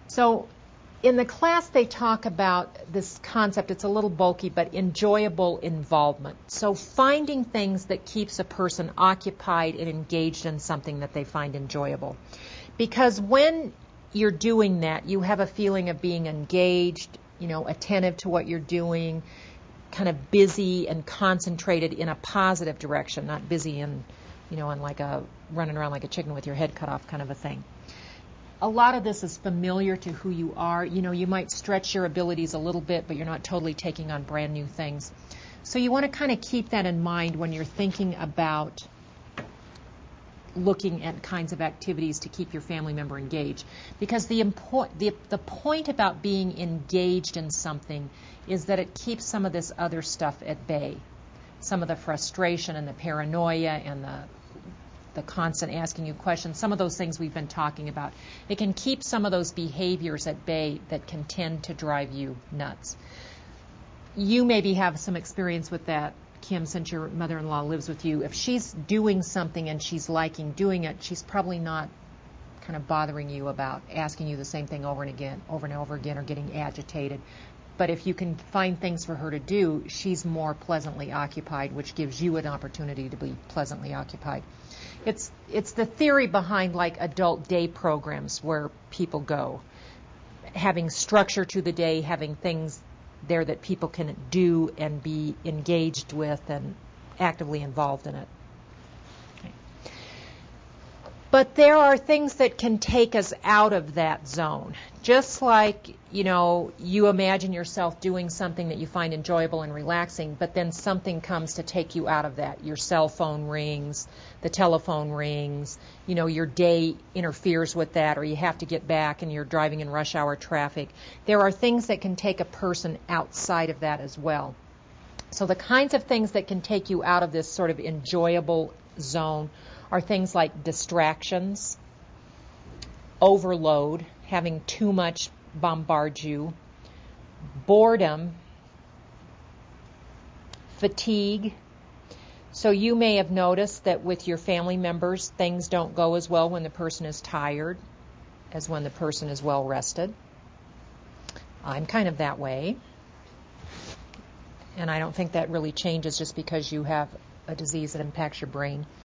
So in the class they talk about this concept, it's a little bulky, but enjoyable involvement. So finding things that keeps a person occupied and engaged in something that they find enjoyable. Because when you're doing that, you have a feeling of being engaged, attentive to what you're doing, kind of busy and concentrated in a positive direction, not busy in like running around like a chicken with your head cut off kind of a thing. A lot of this is familiar to who you are. You might stretch your abilities a little bit, but you're not totally taking on brand new things. So you want to kind of keep that in mind when you're thinking about looking at kinds of activities to keep your family member engaged. Because the point about being engaged in something is that it keeps some of this other stuff at bay. Some of the frustration and the paranoia and the constant asking you questions, some of those things we've been talking about. It can keep some of those behaviors at bay that can tend to drive you nuts. You maybe have some experience with that, Kim, since your mother-in-law lives with you. If she's doing something and she's liking doing it, she's probably not kind of bothering you about asking you the same thing over and over again, or getting agitated. But if you can find things for her to do, she's more pleasantly occupied, which gives you an opportunity to be pleasantly occupied. It's the theory behind like adult day programs where people go. Having structure to the day, having things there that people can do and be engaged with and actively involved in it. Okay. But there are things that can take us out of that zone. Just like, you imagine yourself doing something that you find enjoyable and relaxing, but then something comes to take you out of that. Your cell phone rings, the telephone rings, your day interferes with that, or you have to get back and you're driving in rush hour traffic. There are things that can take a person outside of that as well. So the kinds of things that can take you out of this sort of enjoyable zone are things like distractions, overload, having too much bombard you, boredom, fatigue. So you may have noticed that with your family members, things don't go as well when the person is tired as when the person is well rested. I'm kind of that way. And I don't think that really changes just because you have a disease that impacts your brain.